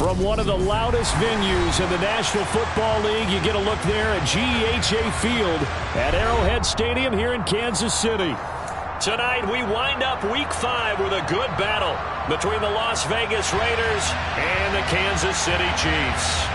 From one of the loudest venues in the National Football League, you get a look there at GEHA Field at Arrowhead Stadium here in Kansas City. Tonight, we wind up Week 5 with a good battle between the Las Vegas Raiders and the Kansas City Chiefs.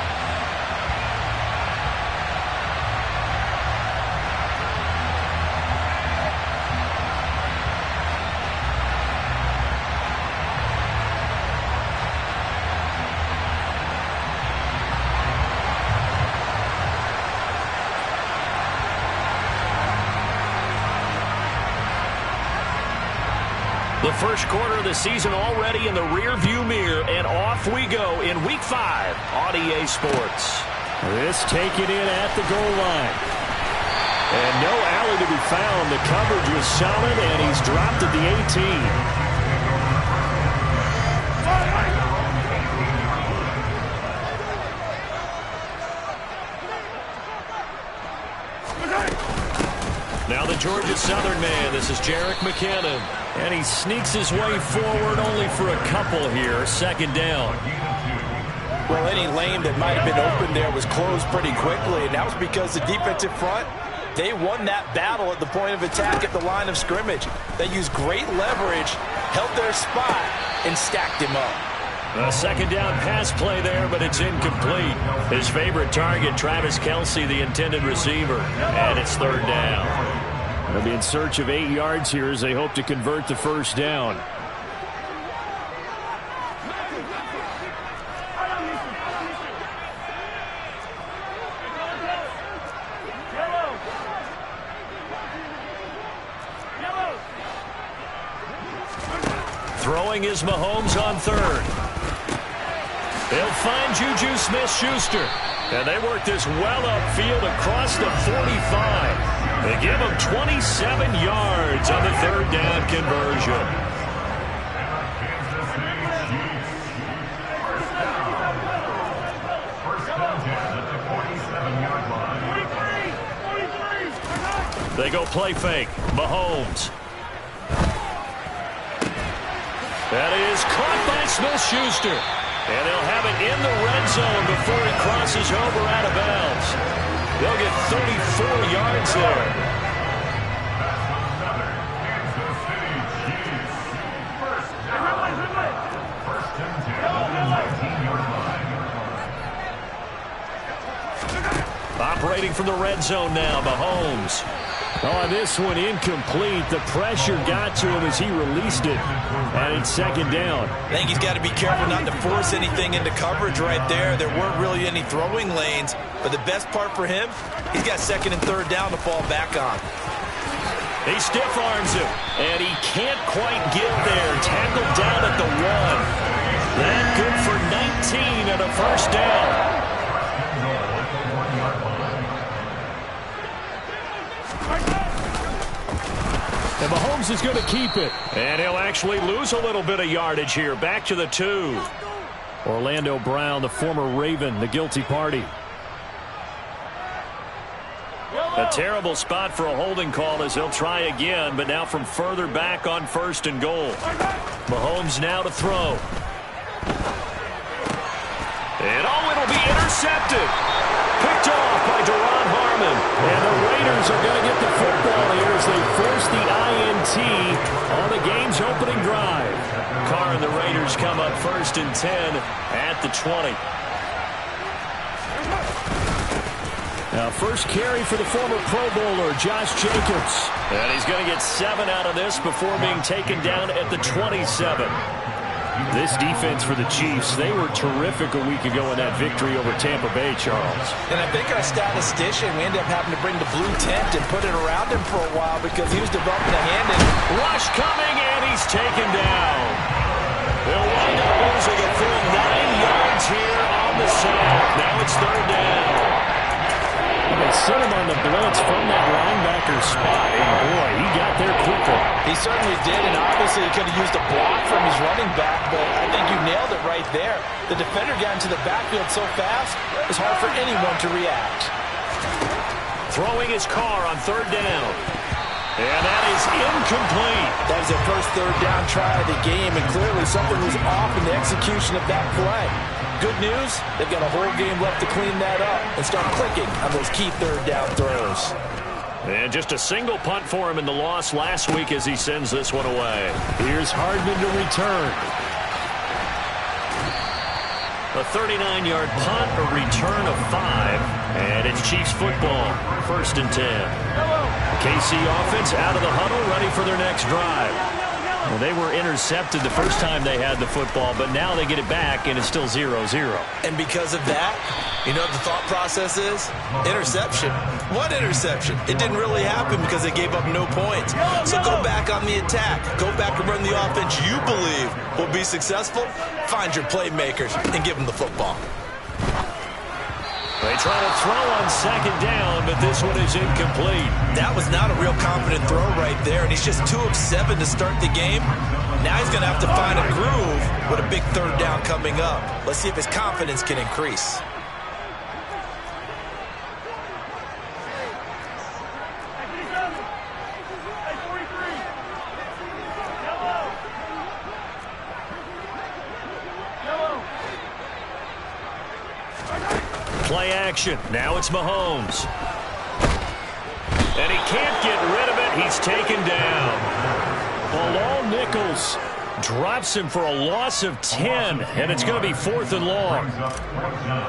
The first quarter of the season already in the rear-view mirror, and off we go in Week 5 on EA Sports. This taken in at the goal line. And no alley to be found. The coverage was solid, and he's dropped at the 18. Now the Georgia Southern man, this is Jerick McKinnon. And he sneaks his way forward only for a couple here. Second down. Well, any lane that might have been open there was closed pretty quickly, and that was because the defensive front, they won that battle at the point of attack at the line of scrimmage. They used great leverage, held their spot, and stacked him up. A second down pass play there, but it's incomplete. His favorite target, Travis Kelce, the intended receiver. And it's third down. They'll be in search of 8 yards here as they hope to convert the first down. Throwing is Mahomes on third. They'll find Juju Smith-Schuster. And they work this well upfield across the 45. They give him 27 yards on the third down conversion. They go play fake. Mahomes. That is caught by Smith-Schuster. And they'll have it in the red zone before he crosses over out of bounds. They'll get 34 yards there. Operating from the red zone now, Mahomes. Oh, this one incomplete. The pressure got to him as he released it. And it's second down. I think he's got to be careful not to force anything into coverage right there. There weren't really any throwing lanes. But the best part for him, he's got second and third down to fall back on. He stiff arms him. And he can't quite get there. Tackled down at the 1. That good for 19 and a first down. And Mahomes is going to keep it. And he'll actually lose a little bit of yardage here. Back to the 2. Orlando Brown, the former Raven, the guilty party. A terrible spot for a holding call as he'll try again, but now from further back on first and goal. Mahomes now to throw. And it'll be intercepted. Picked off by Duron Harmon. And the Raiders are going to get the football here as they force the INT on the game's opening drive. Carr and the Raiders come up first and 10 at the 20. Now first carry for the former Pro Bowler, Josh Jacobs. And he's going to get 7 out of this before being taken down at the 27. This defense for the Chiefs, they were terrific a week ago in that victory over Tampa Bay, Charles. And I think our statistician, we ended up having to bring the blue tent and put it around him for a while because he was developing a hand. And rush coming, and he's taken down. They'll wind up losing a full 9 yards here on the sack. Now it's third down. They sent him on the blitz from that linebacker spot, and boy, he got there quickly. He certainly did, and obviously he could have used a block from his running back, but I think you nailed it right there. The defender got into the backfield so fast, it's hard for anyone to react. Throwing his car on third down. And that is incomplete. That is the first third down try of the game, and clearly something was off in the execution of that play. Good news, they've got a whole game left to clean that up and start clicking on those key third down throws. And just a single punt for him in the loss last week as he sends this one away. Here's Hardman to return. A 39-yard punt, a return of 5, and it's Chiefs football, 1st and 10. KC offense out of the huddle, ready for their next drive. Well, they were intercepted the first time they had the football, but now they get it back, and it's still 0-0. And because of that, you know what the thought process is? Interception. What interception? It didn't really happen because they gave up no points. So go back on the attack. Go back and run the offense you believe will be successful. Find your playmakers and give them the football. They try to throw on 2nd down, but this one is incomplete. That was not a real confident throw right there, and he's just 2 of 7 to start the game. Now he's going to have to find a groove with a big 3rd down coming up. Let's see if his confidence can increase. Play action. Now it's Mahomes. And he can't get rid of it. He's taken down. Bilal Nichols drops him for a loss of 10, and it's going to be 4th and long.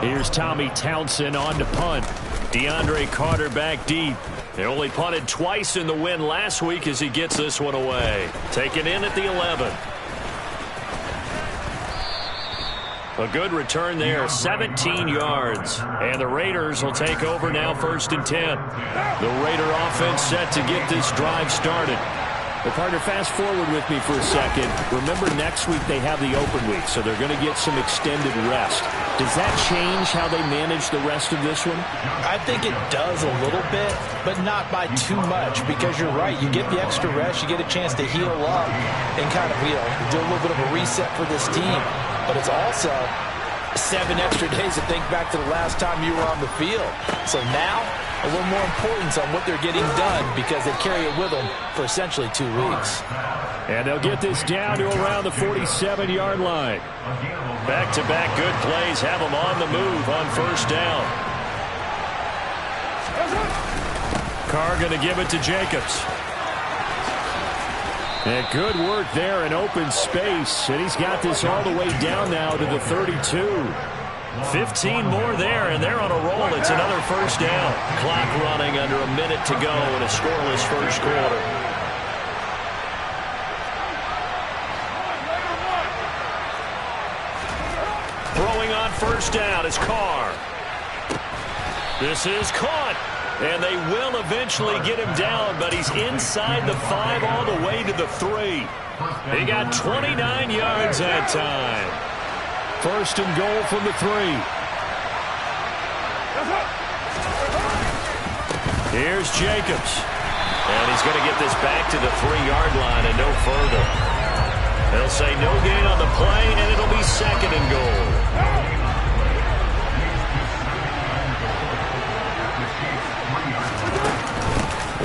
Here's Tommy Townsend on to punt. DeAndre Carter back deep. They only punted twice in the win last week as he gets this one away. Taken in at the 11. A good return there, 17 yards. And the Raiders will take over now, 1st and 10. The Raider offense set to get this drive started. But partner, fast forward with me for a second. Remember, next week they have the open week, so they're going to get some extended rest. Does that change how they manage the rest of this one? I think it does a little bit, but not by too much, because you're right. You get the extra rest, you get a chance to heal up and kind of, do a little bit of a reset for this team. But it's also 7 extra days to think back to the last time you were on the field. So now, a little more importance on what they're getting done because they carry it with them for essentially 2 weeks. And they'll get this down to around the 47-yard line. Back-to-back good plays have them on the move on 1st down. Carr going to give it to Jacobs. And good work there in open space. And he's got this all the way down now to the 32. 15 more there, and they're on a roll. It's another 1st down. Clock running under a minute to go in a scoreless 1st quarter. Throwing on 1st down is Carr. This is caught. And they will eventually get him down, but he's inside the 5 all the way to the 3. He got 29 yards that time. 1st and goal from the 3. Here's Jacobs. And he's going to get this back to the 3-yard line and no further. They'll say no gain on the play, and it'll be 2nd and goal.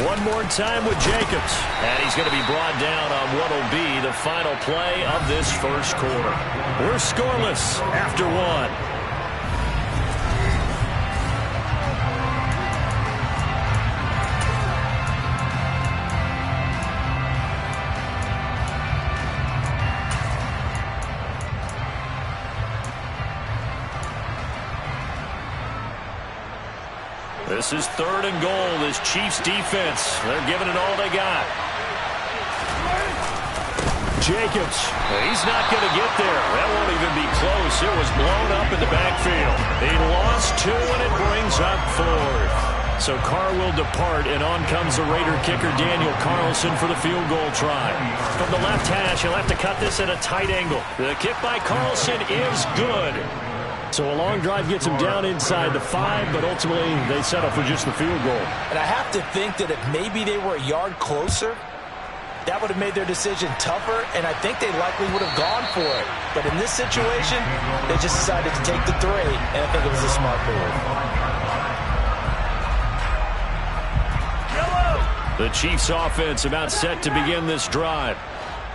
One more time with Jacobs. And he's going to be brought down on what will be the final play of this 1st quarter. We're scoreless after 1. This is 3rd and goal. This Chiefs defense, they're giving it all they got. Jacobs, he's not going to get there. That won't even be close. It was blown up in the backfield. He lost 2, and it brings up 4th. So Carr will depart, and on comes the Raider kicker, Daniel Carlson, for the field goal try. From the left hash, he'll have to cut this at a tight angle. The kick by Carlson is good. So a long drive gets him down inside the 5, but ultimately they settle for just the field goal. And I have to think that if maybe they were a yard closer, that would have made their decision tougher, and I think they likely would have gone for it. But in this situation, they just decided to take the 3, and I think it was a smart move. The Chiefs offense about set to begin this drive.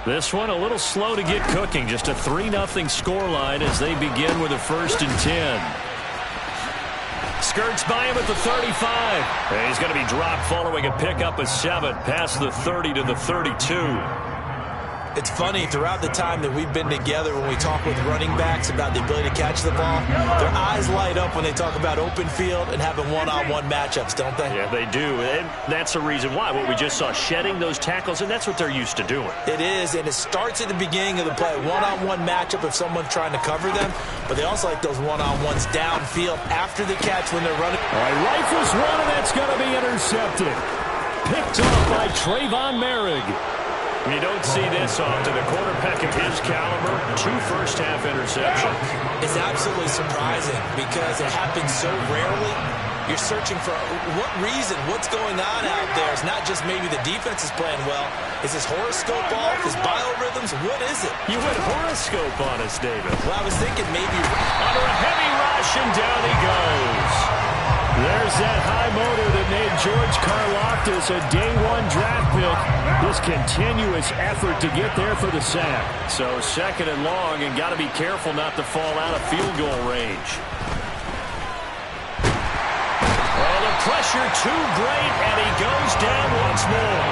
This one a little slow to get cooking. Just a 3-0 scoreline as they begin with a 1st and 10. Skirts by him at the 35. And he's going to be dropped following a pickup of 7 past the 30 to the 32. It's funny, throughout the time that we've been together, when we talk with running backs about the ability to catch the ball, their eyes light up when they talk about open field and having one-on-one matchups, don't they? Yeah, they do. And that's the reason why. What we just saw, shedding those tackles, and that's what they're used to doing. It is, and it starts at the beginning of the play. One-on-one matchup if someone's trying to cover them, but they also like those one-on-ones downfield after the catch when they're running. All right, rifles one, and that's going to be intercepted. Picked off by Trayvon Merrick. You don't see this often. A quarterback of his caliber, 2 first-half interceptions. It's absolutely surprising because it happens so rarely. You're searching for what reason, what's going on out there. It's not just maybe the defense is playing well. Is his horoscope off? His biorhythms? What is it? You went horoscope on us, David. Well, I was thinking maybe under a heavy rush, and down he goes. There's that high motor that made George Karlaftis a day-1 draft pick. His continuous effort to get there for the sack. So 2nd and long, and got to be careful not to fall out of field goal range. Oh, the pressure too great, and he goes down once more.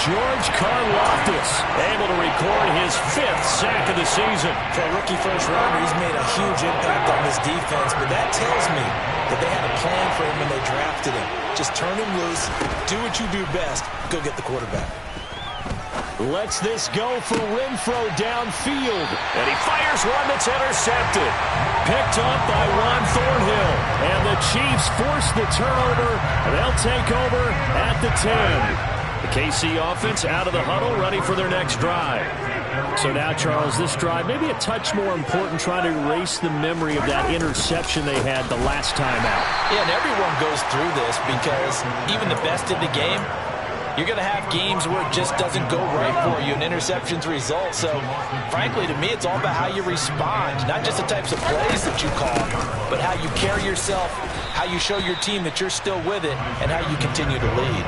George Karlaftis able to record his 5th sack of the season. For a rookie first-rounder, he's made a huge impact on this defense, but that tells me that they had a plan for him when they drafted him. Just turn him loose, do what you do best, go get the quarterback. Lets this go for Renfro downfield. And he fires one that's intercepted. Picked up by Ron Thornhill. And the Chiefs force the turnover. And they'll take over at the 10. The KC offense out of the huddle, ready for their next drive. So now, Charles, this drive may be a touch more important, trying to erase the memory of that interception they had the last time out. Yeah, and everyone goes through this because even the best in the game, you're going to have games where it just doesn't go right for you, and interceptions result. So, frankly, to me, it's all about how you respond, not just the types of plays that you call, but how you carry yourself, how you show your team that you're still with it, and how you continue to lead.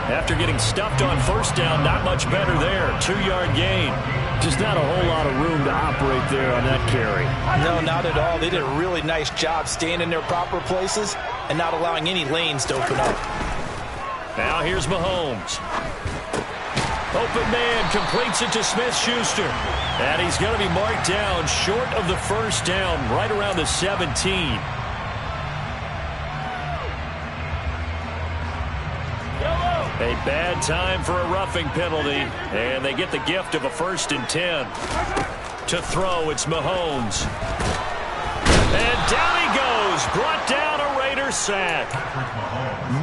After getting stuffed on 1st down, not much better there. 2-yard gain. Just not a whole lot of room to operate there on that carry. No, not at all. They did a really nice job staying in their proper places and not allowing any lanes to open up. Now here's Mahomes. Open man completes it to Smith-Schuster. And he's going to be marked down short of the 1st down, right around the 17. A bad time for a roughing penalty, and they get the gift of a 1st and 10. To throw, it's Mahomes. And down he goes, brought down a Raider sack.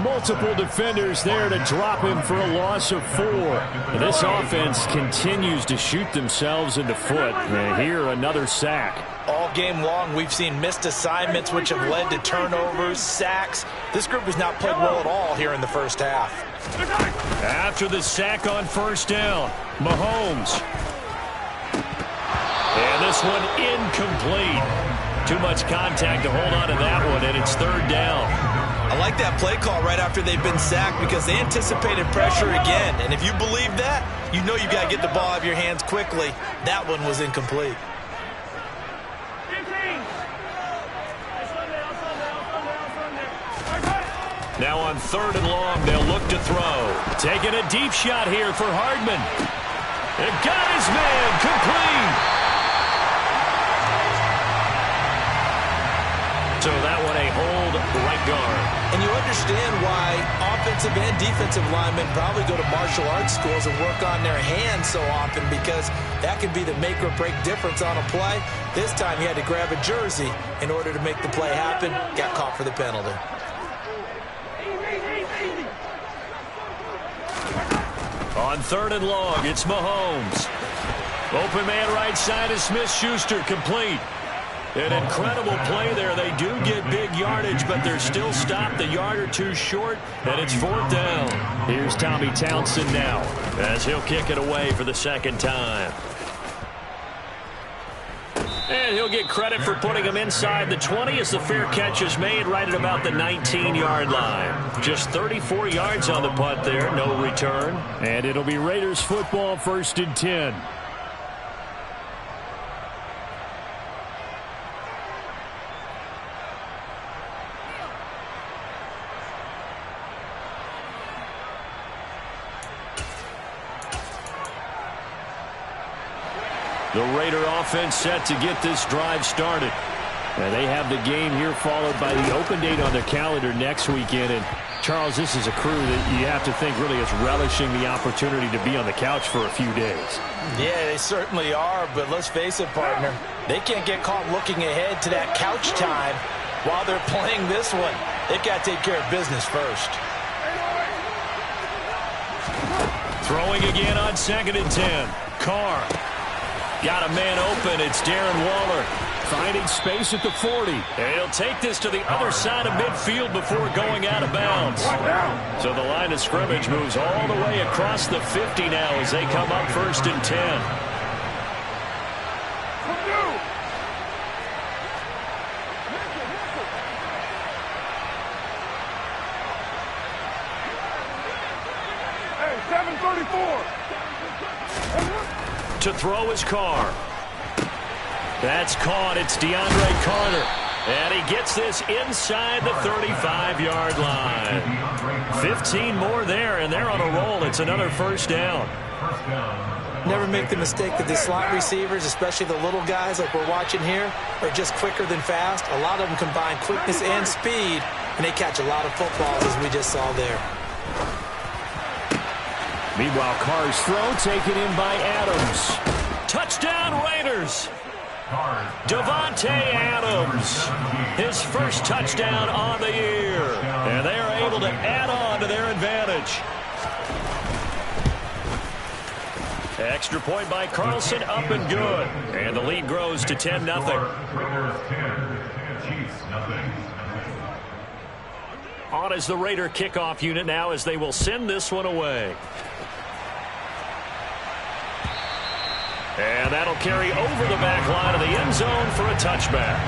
Multiple defenders there to drop him for a loss of 4. And this offense continues to shoot themselves in the foot. And here, another sack. All game long, we've seen missed assignments, which have led to turnovers, sacks. This group has not played well at all here in the 1st half. After the sack on 1st down, Mahomes. And this one incomplete. Too much contact to hold on to that one, and it's 3rd down. I like that play call right after they've been sacked because they anticipated pressure again. And if you believe that, you know you got to get the ball out of your hands quickly. That one was incomplete. Now on 3rd and long, they'll look to throw. Taking a deep shot here for Hardman. It got his man complete. So that one a hold right guard. And you understand why offensive and defensive linemen probably go to martial arts schools and work on their hands so often, because that can be the make or break difference on a play. This time he had to grab a jersey in order to make the play happen. Got caught for the penalty. On 3rd and long, it's Mahomes. Open man right side is Smith-Schuster, complete. An incredible play there. They do get big yardage, but they're still stopped a yard or 2 short, and it's 4th down. Here's Tommy Townsend now, as he'll kick it away for the 2nd time. And he'll get credit for putting him inside the 20 as the fair catch is made right at about the 19-yard line. Just 34 yards on the punt there, no return. And it'll be Raiders football, 1st and 10. The Raider offense set to get this drive started. And they have the game here followed by the open date on their calendar next weekend. And, Charles, this is a crew that you have to think really is relishing the opportunity to be on the couch for a few days. Yeah, they certainly are, but let's face it, partner. They can't get caught looking ahead to that couch time while they're playing this one. They've got to take care of business first. Throwing again on 2nd and 10. Carr. Got a man open. It's Darren Waller. Finding space at the 40. And he'll take this to the other side of midfield before going out of bounds. So the line of scrimmage moves all the way across the 50 now as they come up 1st and 10. To throw his Carr. That's caught. It's DeAndre Carter. And he gets this inside the 35-yard line. 15 more there, and they're on a roll. It's another 1st down. Never make the mistake that the slot receivers, especially the little guys like we're watching here, are just quicker than fast. A lot of them combine quickness and speed, and they catch a lot of footballs, as we just saw there. Meanwhile, Carr's throw taken in by Adams. Touchdown, Raiders. Devontae Adams. His first touchdown on the year. And they are able to add on to their advantage. Extra point by Carlson, up and good. And the lead grows to 10-0. On is the Raider kickoff unit now as they will send this one away. And that'll carry over the back line of the end zone for a touchback.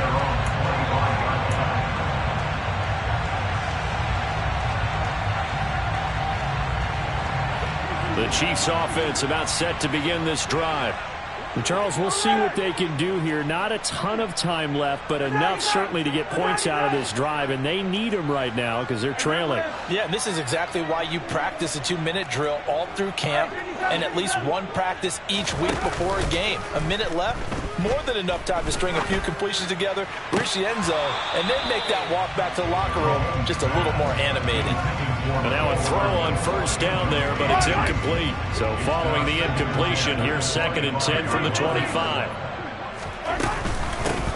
The Chiefs offense about set to begin this drive. And Charles, we'll see what they can do here. Not a ton of time left, but enough certainly to get points out of this drive, and they need them right now because they're trailing. Yeah, and this is exactly why you practice a 2-minute drill all through camp and at least one practice each week before a game. A minute left, more than enough time to string a few completions together, reach the end zone, and then make that walk back to the locker room just a little more animated. And now a throw on 1st down there, but it's incomplete. So following the incompletion, here's 2nd and 10 from the 25.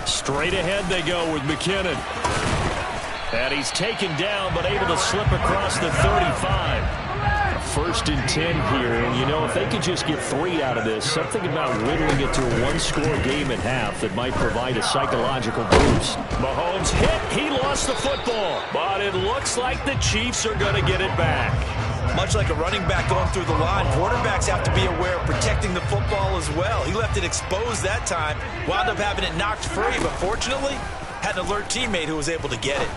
Straight ahead they go with McKinnon. And he's taken down, but able to slip across the 35. 1st and 10 here, and you know, if they could just get 3 out of this, something about whittling it to a 1-score game at half that might provide a psychological boost. Mahomes hit, he lost the football, but it looks like the Chiefs are going to get it back. Much like a running back going through the line, quarterbacks have to be aware of protecting the football as well. He left it exposed that time, wound up having it knocked free, but fortunately, had an alert teammate who was able to get it.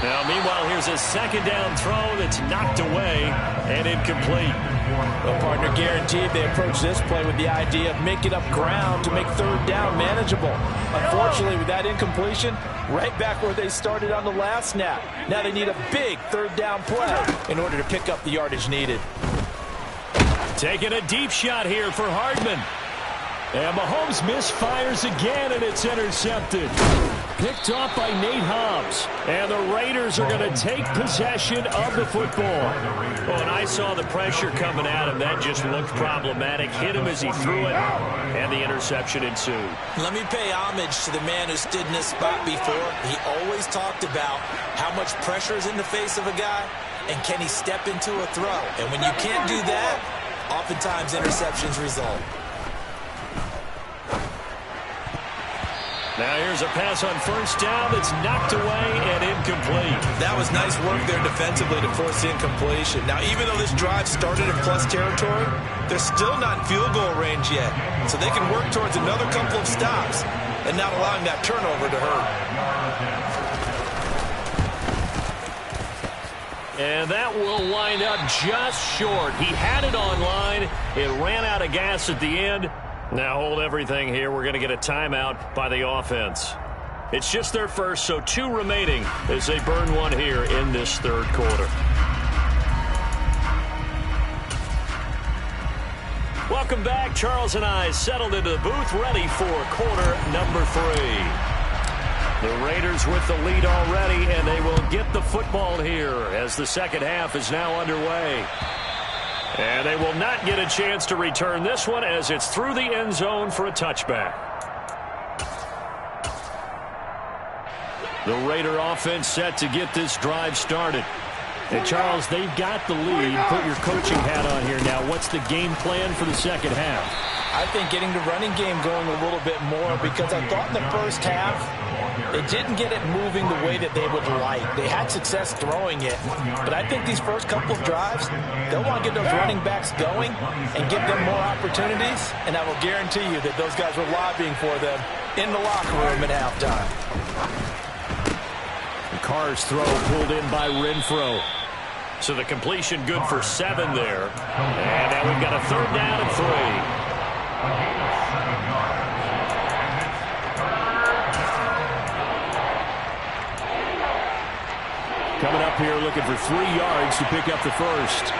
Now, meanwhile, here's a 2nd down throw that's knocked away and incomplete. Well, partner, guaranteed they approach this play with the idea of making up ground to make 3rd down manageable. Unfortunately, with that incompletion, right back where they started on the last snap. Now they need a big 3rd down play in order to pick up the yardage needed. Taking a deep shot here for Hardman. And Mahomes misfires again, and it's intercepted. Picked off by Nate Hobbs. And the Raiders are going to take possession of the football. Oh, and I saw the pressure coming at him. That just looked problematic. Hit him as he threw it, and the interception ensued. Let me pay homage to the man who stood in this spot before. He always talked about how much pressure is in the face of a guy, and can he step into a throw. And when you can't do that, oftentimes interceptions result. Now here's a pass on first down that's knocked away and incomplete. That was nice work there defensively to force the incompletion. Now, even though this drive started in plus territory, they're still not in field goal range yet. So they can work towards another couple of stops and not allowing that turnover to hurt. And that will wind up just short. He had it online. It ran out of gas at the end. Now hold everything here. We're going to get a timeout by the offense. It's just their first, so 2 remaining as they burn one here in this third quarter. Welcome back. Charles and I settled into the booth, ready for quarter number 3. The Raiders with the lead already, and they will get the football here as the second half is now underway. And they will not get a chance to return this one as it's through the end zone for a touchback. The Raider offense set to get this drive started. And Charles, they've got the lead. Put your coaching hat on here now. What's the game plan for the second half? I think getting the running game going a little bit more, because I thought in the first half they didn't get it moving the way that they would like. They had success throwing it, but I think these first couple of drives, they'll want to get those running backs going and give them more opportunities, and I will guarantee you that those guys were lobbying for them in the locker room at halftime. Carr's throw pulled in by Renfro. So the completion good for 7 there. And now we've got a third down and 3. Coming up here looking for 3 yards to pick up the first.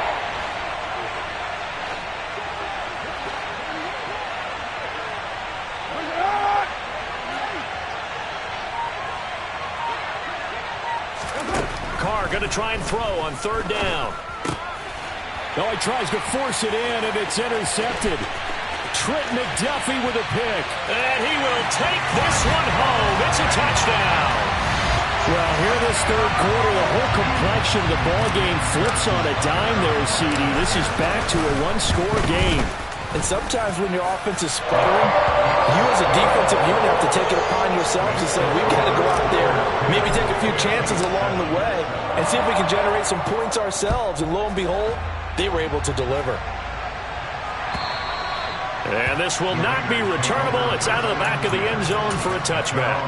Carr going to try and throw on third down. Oh, he tries to force it in, and it's intercepted. Trent McDuffie with a pick. And he will take this one home. It's a touchdown. Well, here this third quarter, the whole complexion of the ball game flips on a dime there, CD. This is back to a one-score game. And sometimes when your offense is sputtering, you as a defensive unit have to take it upon yourselves and say, we've got to go out there, maybe take a few chances along the way, and see if we can generate some points ourselves. And lo and behold, they were able to deliver. And this will not be returnable. It's out of the back of the end zone for a touchback.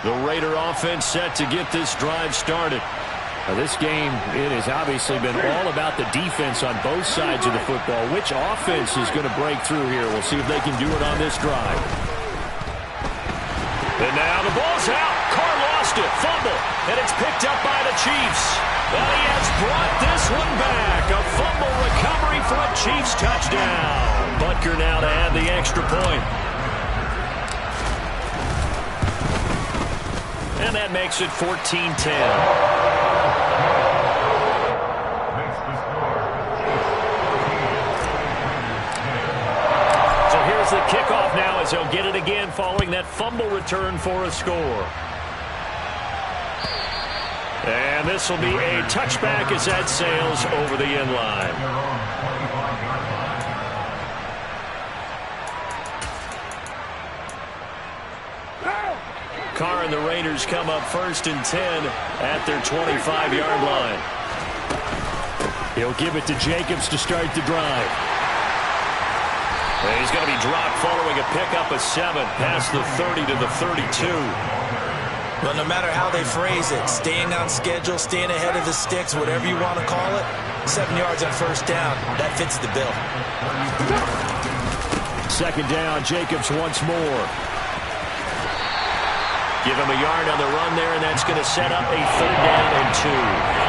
The Raider offense set to get this drive started. Now this game, it has obviously been all about the defense on both sides of the football. Which offense is going to break through here? We'll see if they can do it on this drive. And now the ball's out. Carr lost it. Fumble. And it's picked up by the Chiefs. Well, he has brought this one back. A fumble recovery for a Chiefs touchdown. Butker now to add the extra point. And that makes it 14-10. The kickoff now as they'll get it again following that fumble return for a score. And this will be a touchback as that sails over the end line. Carr and the Raiders come up 1st and 10 at their 25-yard line. He'll give it to Jacobs to start the drive. And he's going to be dropped following a pickup of 7 past the 30 to the 32. Well, no matter how they phrase it, staying on schedule, staying ahead of the sticks, whatever you want to call it, 7 yards on first down, that fits the bill. Second down, Jacobs once more. Give him a yard on the run there, and that's going to set up a 3rd down and 2.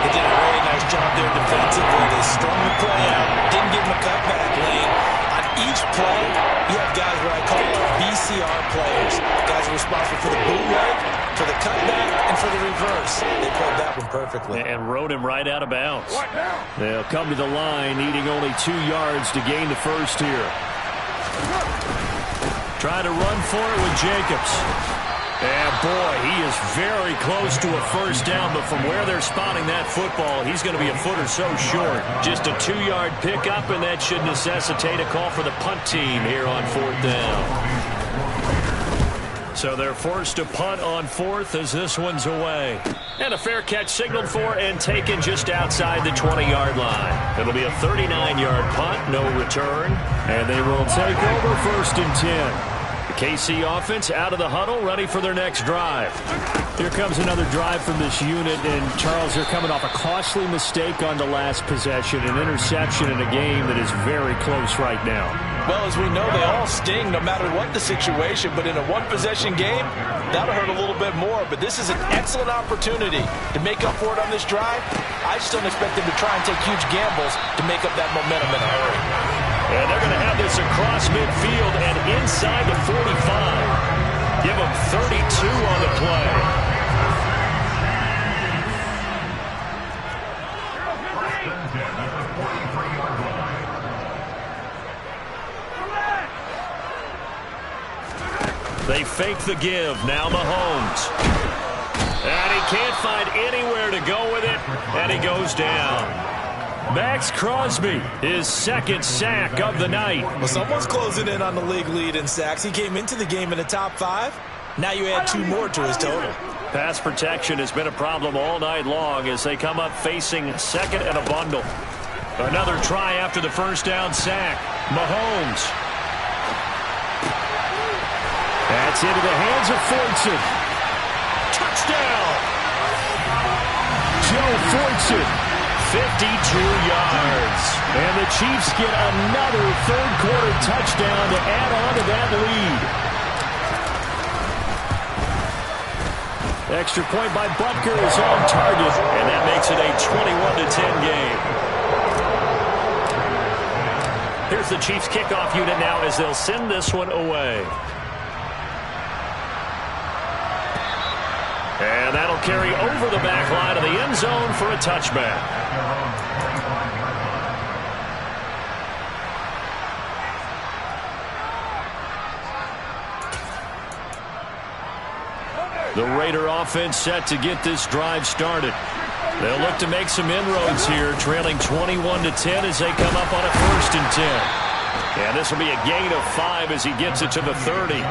They did a really nice job there defensively. They strung the play out, didn't give him a cutback lane. On each play, you have guys what I call VCR players. Guys are responsible for the bootleg, for the cutback, and for the reverse. They played that one perfectly. And rode him right out of bounds. They'll come to the line, needing only 2 yards to gain the first here. Try to run for it with Jacobs. And boy, he is very close to a first down, but from where they're spotting that football, he's going to be a foot or so short. Just a 2-yard pickup, and that should necessitate a call for the punt team here on 4th down. So they're forced to punt on 4th as this one's away. And a fair catch signaled for and taken just outside the 20-yard line. It'll be a 39-yard punt, no return, and they will take over 1st and 10. KC offense out of the huddle, ready for their next drive. Here comes another drive from this unit, and Charles, they're coming off a costly mistake on the last possession, an interception in a game that is very close right now. Well, as we know, they all sting no matter what the situation, but in a one-possession game, that'll hurt a little bit more. But this is an excellent opportunity to make up for it on this drive. I just don't expect them to try and take huge gambles to make up that momentum in a hurry. And they're going to have this across midfield and inside the 45. Give them 32 on the play. They fake the give. Now Mahomes. And he can't find anywhere to go with it. And he goes down. Max Crosby, his 2nd sack of the night. Well, someone's closing in on the league lead in sacks. He came into the game in the top 5. Now you add 2 more to his total. Pass protection has been a problem all night long as they come up facing 2nd and a bundle. Another try after the first down sack. Mahomes. That's into the hands of Fortson. Touchdown! Joe Fortson. 52 yards. And the Chiefs get another third-quarter touchdown to add on to that lead. Extra point by Butker is on target, and that makes it a 21-10 game. Here's the Chiefs kickoff unit now as they'll send this one away. And that'll carry over the back line of the end zone for a touchback. The Raider offense set to get this drive started. They'll look to make some inroads here, trailing 21-10 as they come up on a 1st and 10. And this will be a gain of 5 as he gets it to the 30.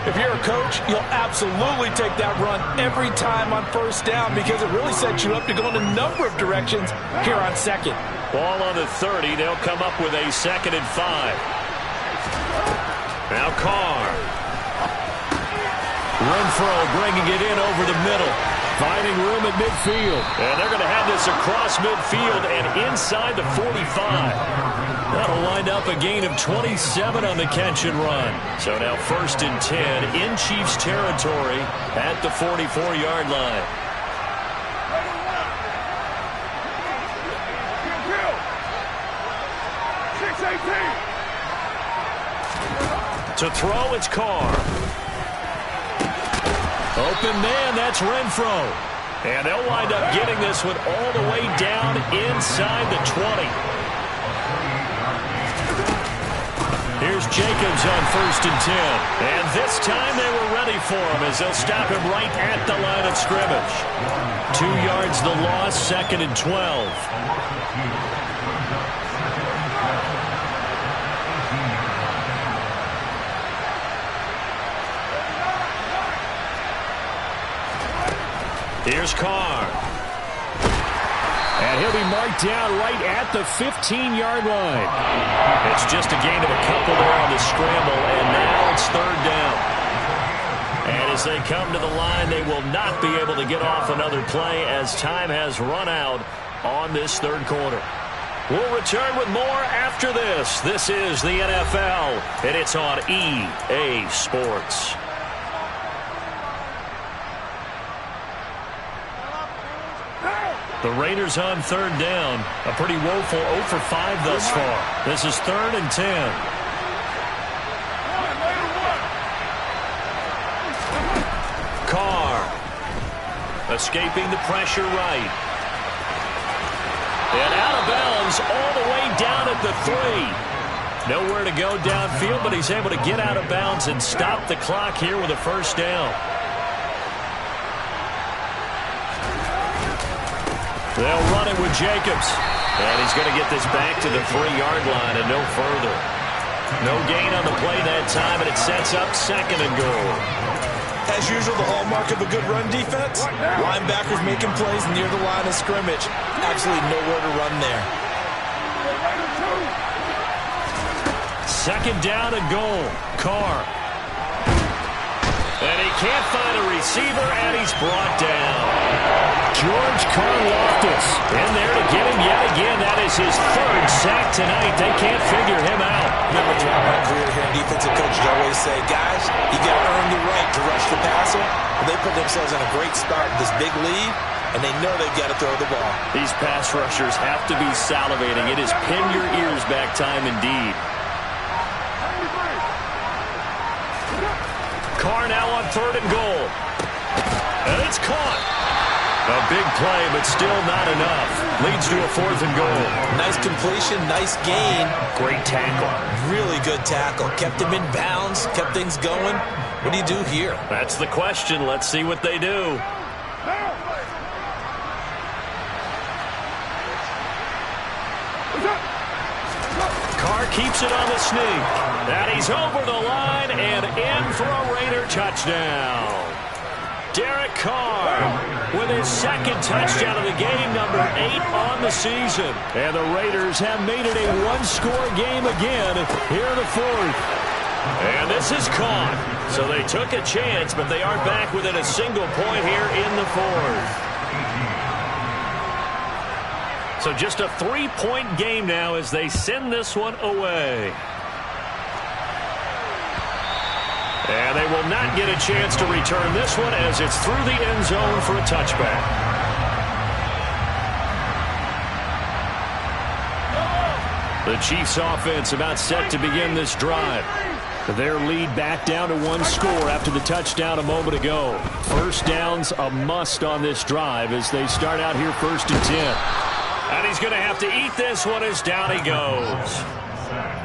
If you're a coach, you'll absolutely take that run every time on 1st down because it really sets you up to go in a number of directions here on 2nd. Ball on the 30. They'll come up with a 2nd and 5. Now Carr. Renfro bringing it in over the middle. Finding room at midfield. And they're going to have this across midfield and inside the 45. That'll wind up a gain of 27 on the catch and run. So now 1st and 10 in Chiefs territory at the 44-yard line. To throw, it's Carr. Open man, that's Renfro. And they'll wind up getting this one all the way down inside the 20. Here's Jacobs on 1st and 10. And this time they were ready for him as they'll stop him right at the line of scrimmage. 2 yards the loss, 2nd and 12. Here's Carr. And he'll be marked down right at the 15-yard line. It's just a gain of a couple there on the scramble, and now it's 3rd down. And as they come to the line, they will not be able to get off another play as time has run out on this 3rd quarter. We'll return with more after this. This is the NFL, and it's on EA Sports. The Raiders on 3rd down. A pretty woeful 0 for 5 thus far. This is 3rd and 10. Carr escaping the pressure right. And out of bounds all the way down at the 3. Nowhere to go downfield, but he's able to get out of bounds and stop the clock here with a first down. They'll run it with Jacobs. And he's going to get this back to the 3-yard line and no further. No gain on the play that time, and it sets up 2nd and goal. As usual, the hallmark of a good run defense. Linebackers making plays near the line of scrimmage. Absolutely nowhere to run there. 2nd down and goal. Carr. And he can't find a receiver, and he's brought down. George Karlaftis in there to get him yet again. That is his 3rd sack tonight. They can't figure him out. Remember throughout my career here, defensive coaches always say, guys, you got to earn the right to rush the passer. Well, they put themselves in a great spot with this big lead, and they know they've got to throw the ball. These pass rushers have to be salivating. It is pin your ears back time indeed. Carr now on 3rd and goal. And it's caught. A big play, but still not enough. Leads to a 4th and goal. Nice completion, nice gain. Great tackle. Really good tackle. Kept him in bounds, kept things going. What do you do here? That's the question. Let's see what they do. Carr keeps it on the sneak. And he's over the line and in for a Raider touchdown. Derek Carr with his 2nd touchdown of the game, number 8 on the season. And the Raiders have made it a 1-score game again here in the 4th. And this is caught. So they took a chance, but they are back within a single point here in the 4th. So just a 3-point game now as they send this one away. And they will not get a chance to return this one as it's through the end zone for a touchback. The Chiefs offense about set to begin this drive. Their lead back down to 1 score after the touchdown a moment ago. First down's a must on this drive as they start out here 1st and 10. And he's going to have to eat this one as down he goes.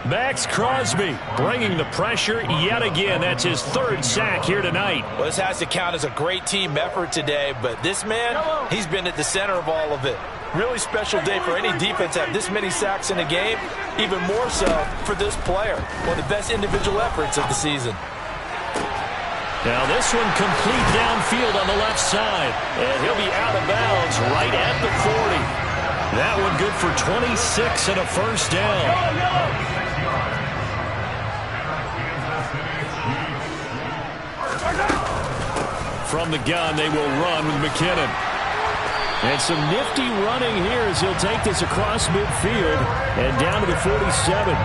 Max Crosby bringing the pressure yet again. That's his 3rd sack here tonight. Well, this has to count as a great team effort today, but this man, he's been at the center of all of it. Really special day for any defense to have this many sacks in a game, even more so for this player. One of the best individual efforts of the season. Now this one complete downfield on the left side, and he'll be out of bounds right at the 40. That one good for 26 and a first down. From the gun, they will run with McKinnon. And some nifty running here as he'll take this across midfield and down to the 47.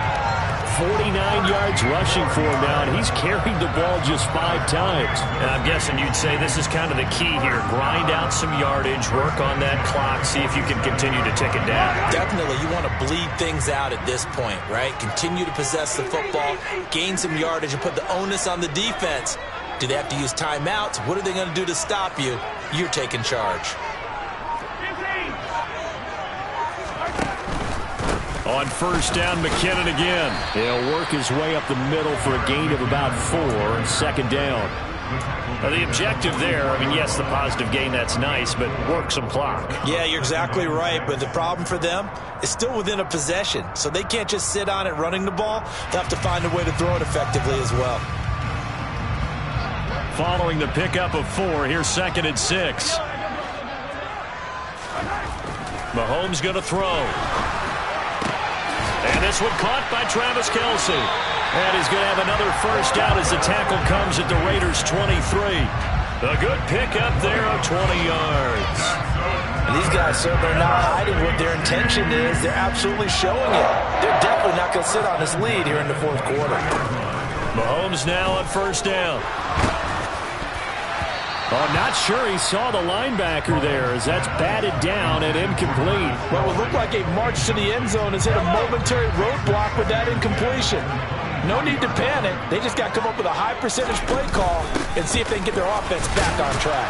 49 yards rushing for him now, and he's carried the ball just 5 times. And I'm guessing you'd say this is kind of the key here. Grind out some yardage, work on that clock, see if you can continue to tick it down. Definitely, you want to bleed things out at this point, right? Continue to possess the football, gain some yardage, and put the onus on the defense. Do they have to use timeouts? What are they going to do to stop you? You're taking charge. On first down, McKinnon again. He'll work his way up the middle for a gain of about 4 and 2nd down. Now the objective there, I mean, yes, the positive gain, that's nice, but work some clock. Yeah, you're exactly right, but the problem for them is still within a possession, so they can't just sit on it running the ball. They'll have to find a way to throw it effectively as well. Following the pickup of 4, here's 2nd and 6. Mahomes going to throw. And this one caught by Travis Kelce. And he's going to have another first down as the tackle comes at the Raiders' 23. A good pickup there of 20 yards. And these guys certainly are not hiding what their intention is. They're absolutely showing it. They're definitely not going to sit on this lead here in the 4th quarter. Mahomes now on first down. Oh, not sure he saw the linebacker there as that's batted down and incomplete. What would look like a march to the end zone has hit a momentary roadblock with that incompletion. No need to panic. They just got to come up with a high percentage play call and see if they can get their offense back on track.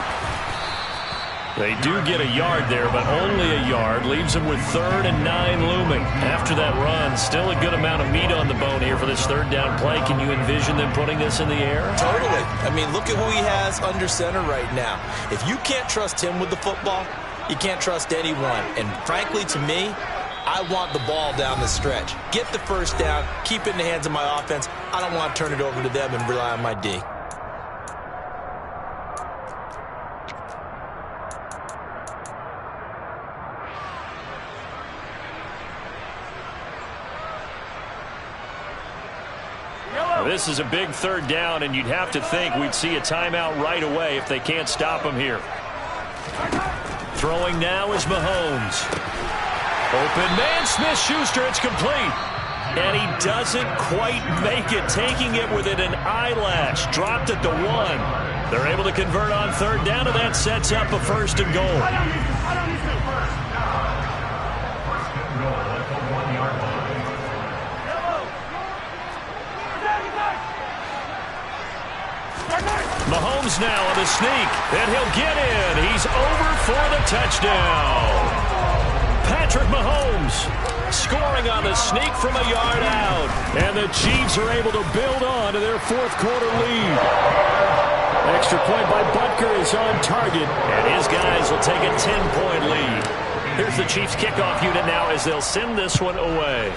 They do get a yard there, but only a yard. Leaves them with 3rd and 9 looming. After that run, still a good amount of meat on the bone here for this 3rd down play. Can you envision them putting this in the air? Totally. I mean, look at who he has under center right now. If you can't trust him with the football, you can't trust anyone. And frankly, to me, I want the ball down the stretch. Get the 1st down, keep it in the hands of my offense. I don't want to turn it over to them and rely on my D. This is a big 3rd down, and you'd have to think we'd see a timeout right away if they can't stop him here. Throwing now is Mahomes. Open man, Smith-Schuster, it's complete. And he doesn't quite make it, taking it within an eyelash. Dropped at the 1. They're able to convert on 3rd down, and that sets up a 1st and goal. Mahomes now on the sneak, and he'll get in. He's over for the touchdown. Patrick Mahomes scoring on the sneak from a yard out. And the Chiefs are able to build on to their 4th quarter lead. Extra point by Butker is on target, and his guys will take a 10-point lead. Here's the Chiefs kickoff unit now as they'll send this one away.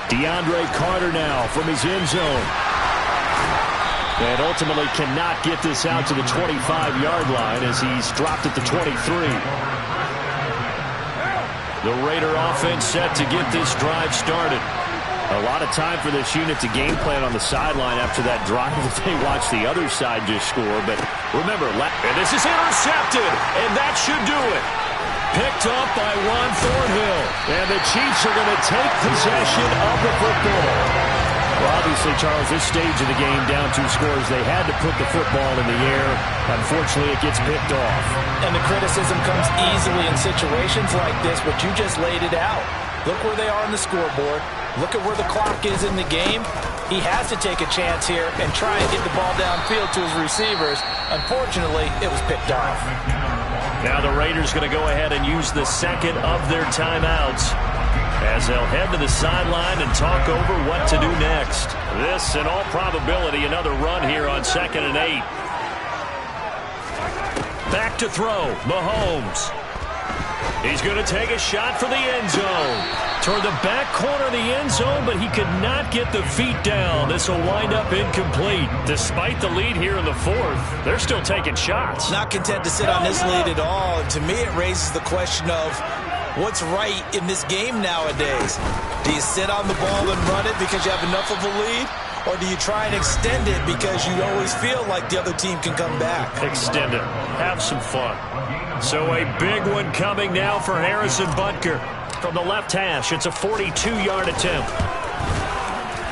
DeAndre Carter now from his end zone. And ultimately cannot get this out to the 25-yard line as he's dropped at the 23. The Raider offense set to get this drive started. A lot of time for this unit to game plan on the sideline after that drive that they watched the other side just score. But remember, and this is intercepted, and that should do it. Picked up by Juan Thornhill. And the Chiefs are going to take possession of the football. Well, obviously, Charles, this stage of the game, down 2 scores, they had to put the football in the air. Unfortunately, it gets picked off. And the criticism comes easily in situations like this, but you just laid it out. Look where they are on the scoreboard. Look at where the clock is in the game. He has to take a chance here and try and get the ball downfield to his receivers. Unfortunately, it was picked off. Now the Raiders going to go ahead and use the 2nd of their timeouts as they'll head to the sideline and talk over what to do next. This, in all probability, another run here on 2nd and 8. Back to throw, Mahomes. He's going to take a shot for the end zone. Toward the back corner of the end zone, but he could not get the feet down. This will wind up incomplete. Despite the lead here in the 4th, they're still taking shots. Not content to sit on this lead at all. And to me, it raises the question of what's right in this game nowadays. Do you sit on the ball and run it because you have enough of a lead? Or do you try and extend it because you always feel like the other team can come back? Extend it. Have some fun. So a big one coming now for Harrison Butker. From the left hash, it's a 42-yard attempt.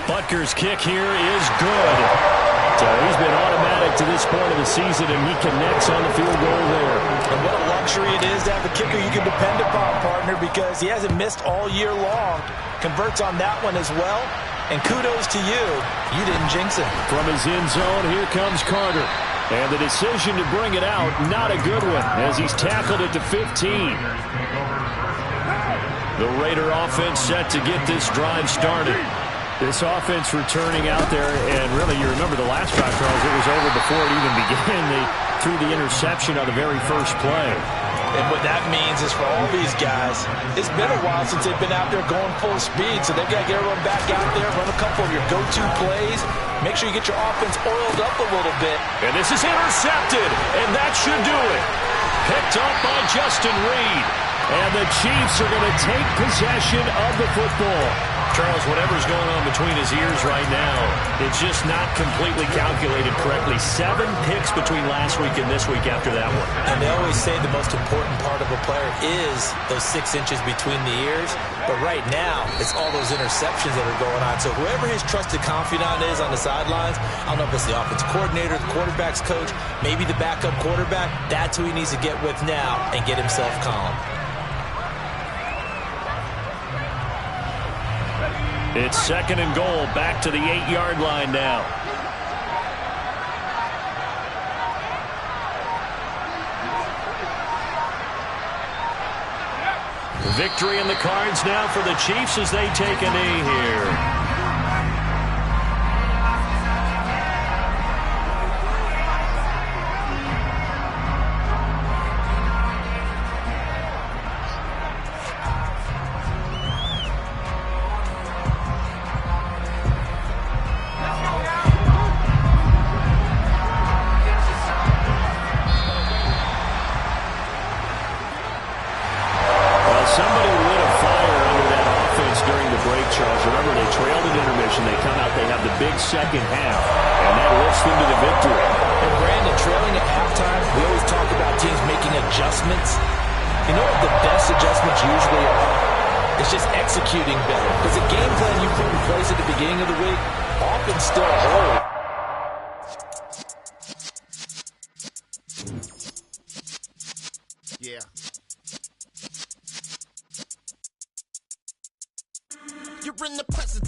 Butker's kick here is good. So he's been automatic to this point of the season, and he connects on the field goal there. And what a luxury it is to have a kicker you can depend upon, partner, because he hasn't missed all year long. Converts on that one as well. And kudos to you. You didn't jinx it. From his end zone, here comes Carter. And the decision to bring it out, not a good one, as he's tackled at the 15. The Raider offense set to get this drive started. This offense returning out there, and really, you remember the last drive, Charles, it was over before it even began. They threw the interception on the very first play. And what that means is for all these guys, it's been a while since they've been out there going full speed, so they've got to get everyone back out there, run a couple of your go-to plays, make sure you get your offense oiled up a little bit. And this is intercepted, and that should do it. Picked up by Justin Reed. And the Chiefs are going to take possession of the football. Charles, whatever's going on between his ears right now, it's just not completely calculated correctly. 7 picks between last week and this week after that one. And they always say the most important part of a player is those 6 inches between the ears. But right now, it's all those interceptions that are going on. So whoever his trusted confidant is on the sidelines, I don't know if it's the offensive coordinator, the quarterback's coach, maybe the backup quarterback, that's who he needs to get with now and get himself calm. It's 2nd and goal, back to the 8-yard line now. Victory in the cards now for the Chiefs as they take a knee here. Somebody lit a fire under that offense during the break, Charles. Remember, they trailed at intermission. They come out, they have the big second half, and that lifts them to the victory. And Brandon, trailing at halftime, we always talk about teams making adjustments. You know what the best adjustments usually are? It's just executing better. Because the game plan you put in place at the beginning of the week often still holds. Yeah. You're in the presence of